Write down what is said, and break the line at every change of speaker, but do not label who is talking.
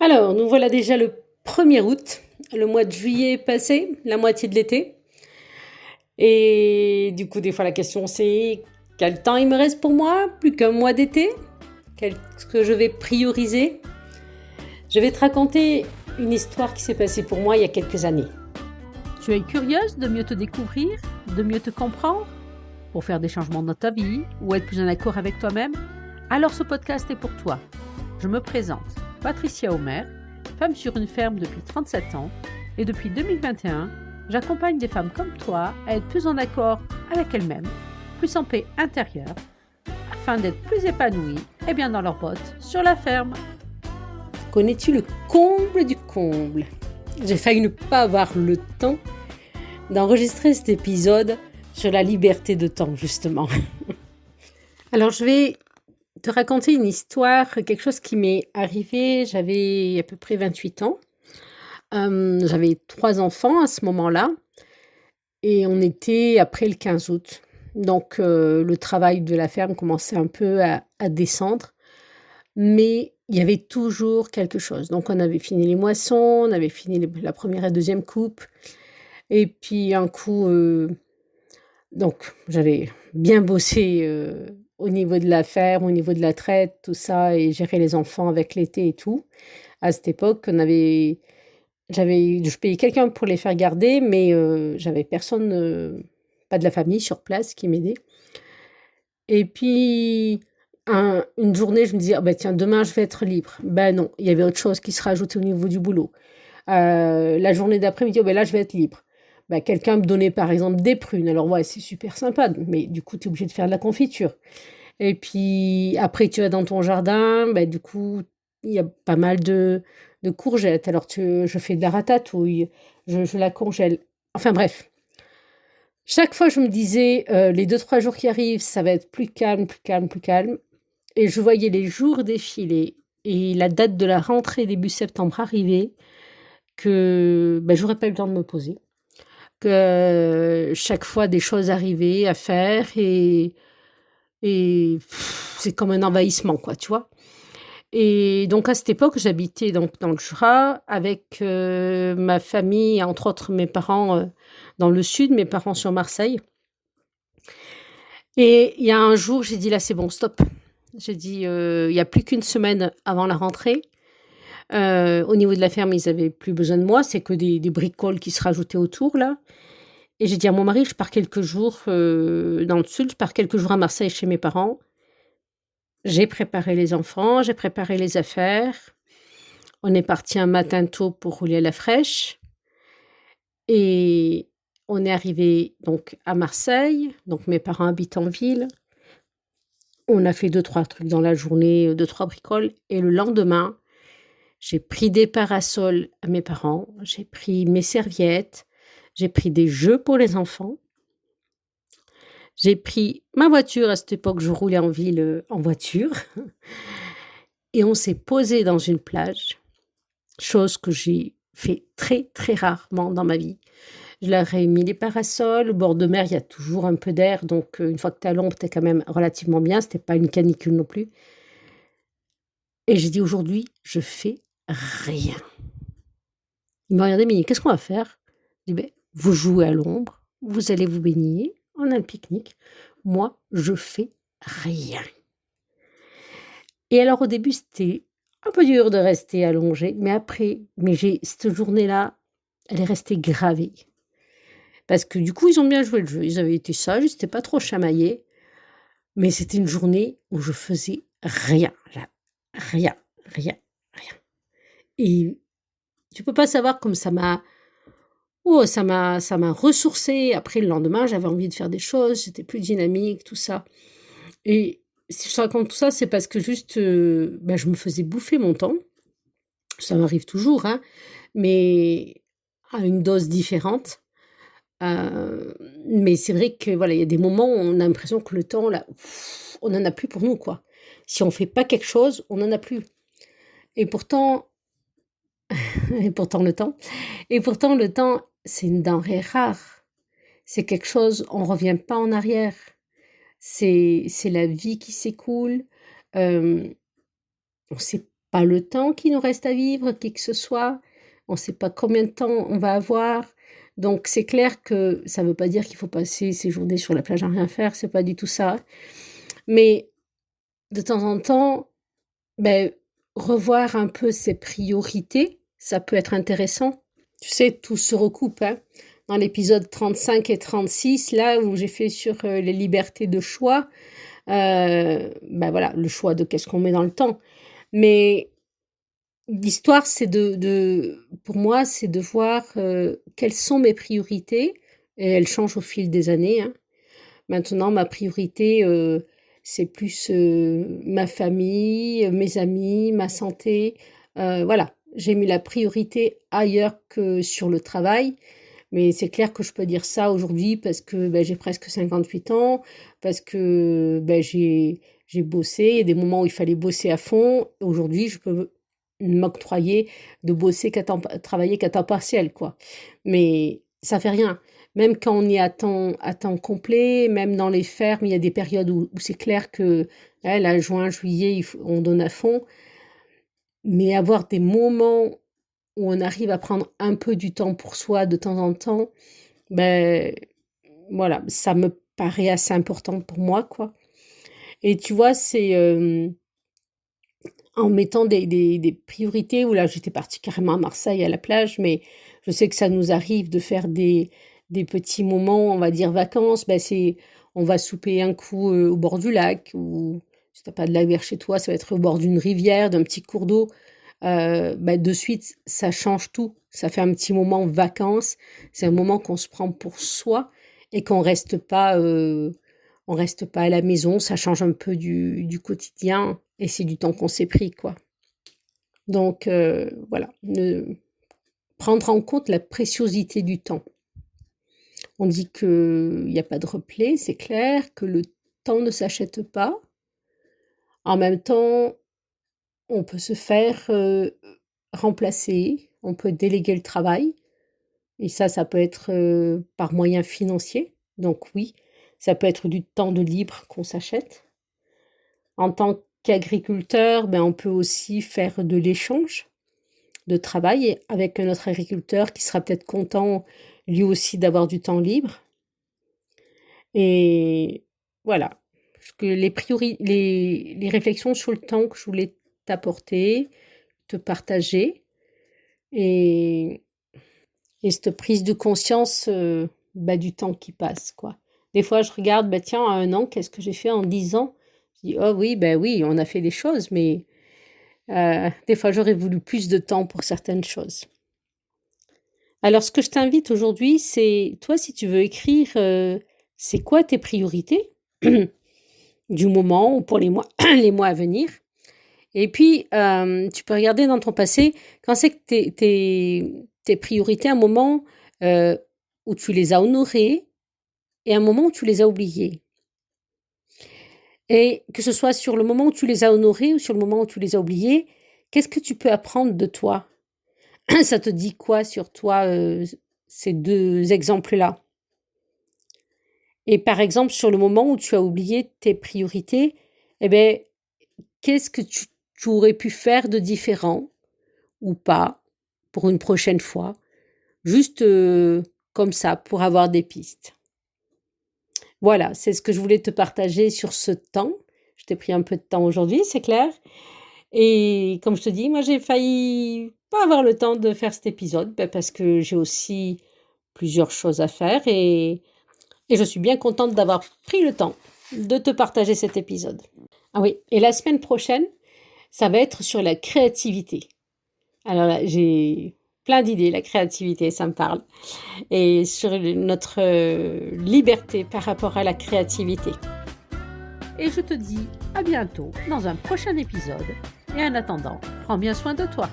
Alors, nous voilà déjà le 1er août. Le mois de juillet est passé, la moitié de l'été. Et du coup, des fois, la question c'est quel temps il me reste pour moi? Plus qu'un mois d'été? Qu'est-ce que je vais prioriser? Je vais te raconter une histoire qui s'est passée pour moi il y a quelques années.
Tu es curieuse de mieux te découvrir, de mieux te comprendre, pour faire des changements dans ta vie ou être plus en accord avec toi-même? Alors ce podcast est pour toi. Je me présente, Patricia Homer, femme sur une ferme depuis 37 ans et depuis 2021, j'accompagne des femmes comme toi à être plus en accord avec elles-mêmes, plus en paix intérieure, afin d'être plus épanouies et bien dans leurs bottes sur la ferme.
Connais-tu le comble du comble? J'ai failli ne pas avoir le temps d'enregistrer cet épisode sur la liberté de temps, justement. Alors, je vais te raconter une histoire, quelque chose qui m'est arrivé, j'avais à peu près 28 ans. J'avais 3 enfants à ce moment-là et on était après le 15 août. Donc le travail de la ferme commençait un peu à descendre, mais il y avait toujours quelque chose. Donc on avait fini les moissons, on avait fini la première et deuxième coupe et puis un coup, donc j'avais bien bossé, au niveau de la ferme, au niveau de la traite, tout ça et gérer les enfants avec l'été et tout. À cette époque, je payais quelqu'un pour les faire garder, mais j'avais personne, pas de la famille sur place qui m'aidait et puis une journée, je me disais: «Ah bah tiens, demain je vais être libre». Ben non, il y avait autre chose qui se rajoutait au niveau du boulot. La journée d'après, je me dis: «Oh bah là, je vais être libre». Bah, quelqu'un me donnait par exemple des prunes. Alors ouais, c'est super sympa, mais du coup, tu es obligé de faire de la confiture et puis après tu vas dans ton jardin, bah, du coup, il y a pas mal de courgettes. Alors je fais de la ratatouille, je la congèle. Enfin bref, chaque fois je me disais, les 2-3 jours qui arrivent, ça va être plus calme, plus calme, plus calme et je voyais les jours défiler et la date de la rentrée début septembre arriver que, bah, j'aurais pas eu le temps de me poser. Que chaque fois des choses arrivaient à faire et c'est comme un envahissement quoi, tu vois? Et donc à cette époque, j'habitais donc dans le Jura avec, ma famille, entre autres mes parents, dans le sud, mes parents sur Marseille et il y a un jour, j'ai dit: «Là, c'est bon, stop». J'ai dit: «Il y a plus qu'une semaine avant la rentrée». Au niveau de la ferme, ils avaient plus besoin de moi, c'est que des bricoles qui se rajoutaient autour là et j'ai dit à mon mari: «Je pars quelques jours, dans le sud, je pars quelques jours à Marseille chez mes parents». J'ai préparé les enfants, j'ai préparé les affaires. On est parti un matin tôt pour rouler à la fraîche et on est arrivé donc à Marseille, donc mes parents habitent en ville. On a fait 2-3 trucs dans la journée, 2-3 bricoles et le lendemain, j'ai pris des parasols à mes parents, j'ai pris mes serviettes, j'ai pris des jeux pour les enfants. J'ai pris ma voiture, à cette époque je roulais en ville, en voiture et on s'est posé dans une plage, chose que j'ai fait très, très rarement dans ma vie. Je leur ai mis les parasols, au bord de mer, il y a toujours un peu d'air, donc une fois que tu es à l'ombre, tu es quand même relativement bien, c'était pas une canicule non plus et j'ai dit: «Aujourd'hui, je fais rien». Ils m'ont regardé: «Mais qu'est-ce qu'on va faire?» J'ai dit: «Beh, vous jouez à l'ombre, vous allez vous baigner, on a le pique-nique. Moi, je fais rien». Et alors au début, c'était un peu dur de rester allongée, mais après j'ai cette journée-là, elle est restée gravée. Parce que du coup, ils ont bien joué le jeu. Ils avaient été sages, ils s'étaient pas trop chamaillés, mais c'était une journée où je faisais rien, rien, rien, rien. Et tu peux pas savoir comme ça m'a ressourcée. Après le lendemain, j'avais envie de faire des choses, j'étais plus dynamique, tout ça. Et si je te raconte tout ça, c'est parce que juste, bah, je me faisais bouffer mon temps. Ça m'arrive toujours, hein, mais à une dose différente. Mais c'est vrai que voilà, il y a des moments où on a l'impression que le temps là, on en a plus pour nous, quoi. Si on fait pas quelque chose, on en a plus et pourtant et pourtant le temps c'est une denrée rare. C'est quelque chose, on revient pas en arrière. C'est la vie qui s'écoule, hem, on sait pas le temps qu'il nous reste à vivre, qui que ce soit. On ne sait pas combien de temps on va avoir. Donc, c'est clair que ça ne veut pas dire qu'il faut passer ses journées sur la plage à rien faire. C'est pas du tout ça. Mais de temps en temps, revoir un peu ses priorités, ça peut être intéressant. Tu sais, tout se recoupe, hein. Dans l'épisode 35 et 36, là où j'ai fait sur les libertés de choix, voilà, le choix de qu'est-ce qu'on met dans le temps. Mais l'histoire, c'est pour moi, c'est de voir quelles sont mes priorités, et elles changent au fil des années, hein. Maintenant, ma priorité, c'est plus ma famille, mes amis, ma santé. Voilà, j'ai mis la priorité ailleurs que sur le travail. Mais c'est clair que je peux dire ça aujourd'hui parce que j'ai presque 58 ans, parce que j'ai bossé. Il y a des moments où il fallait bosser à fond. Aujourd'hui, je peux m'octroyer de bosser travailler qu'à temps partiel, quoi. Mais ça fait rien. Même quand on est à temps complet, même dans les fermes, il y a des périodes où c'est clair que là, juin, juillet, on donne à fond. Mais avoir des moments où on arrive à prendre un peu du temps pour soi de temps en temps, voilà, ça me paraît assez important pour moi, quoi. Et tu vois, c'est en mettant des priorités, où là, j'étais partie carrément à Marseille, à la plage, mais je sais que ça nous arrive de faire des petits moments, on va dire vacances, on va souper un coup au bord du lac, ou si t'as pas de lac vers chez toi, ça va être au bord d'une rivière, d'un petit cours d'eau. De suite, ça change tout. Ça fait un petit moment vacances. C'est un moment qu'on se prend pour soi et qu'on reste pas à la maison. Ça change un peu du quotidien et c'est du temps qu'on s'est pris, quoi. Donc, voilà. Prendre en compte la préciosité du temps. On dit qu'il n'y a pas de replay, c'est clair, que le temps ne s'achète pas. En même temps, on peut se faire remplacer, on peut déléguer le travail, et ça peut être par moyen financier. Donc oui, ça peut être du temps de libre qu'on s'achète. En tant qu'agriculteur, on peut aussi faire de l'échange de travail avec un autre agriculteur qui sera peut-être content lui aussi d'avoir du temps libre. Et voilà, que les réflexions sur le temps que je voulais t'apporter, te partager, et cette prise de conscience du temps qui passe, quoi. Des fois, je regarde, tiens, à 1 an, qu'est-ce que j'ai fait en 10 ans? Je dis, oh oui, oui, on a fait des choses, mais des fois, j'aurais voulu plus de temps pour certaines choses. Alors, ce que je t'invite aujourd'hui, c'est, toi, si tu veux écrire, c'est quoi tes priorités du moment ou pour les mois à venir. Et puis, tu peux regarder dans ton passé, quand c'est que tes priorités, un moment où tu les as honorées et un moment où tu les as oubliées. Et que ce soit sur le moment où tu les as honorées ou sur le moment où tu les as oubliées, qu'est-ce que tu peux apprendre de toi? Ça te dit quoi sur toi, ces 2 exemples-là? Et par exemple, sur le moment où tu as oublié tes priorités, qu'est-ce que tu aurais pu faire de différent ou pas pour une prochaine fois? Juste comme ça, pour avoir des pistes. Voilà, c'est ce que je voulais te partager sur ce temps. Je t'ai pris un peu de temps aujourd'hui, c'est clair. Et comme je te dis, moi j'ai failli pas avoir le temps de faire cet épisode, parce que j'ai aussi plusieurs choses à faire et je suis bien contente d'avoir pris le temps de te partager cet épisode. Ah oui, et la semaine prochaine, ça va être sur la créativité. Alors là, j'ai plein d'idées, la créativité, ça me parle. Et sur notre liberté par rapport à la créativité.
Et je te dis à bientôt dans un prochain épisode. Et en attendant, prends bien soin de toi.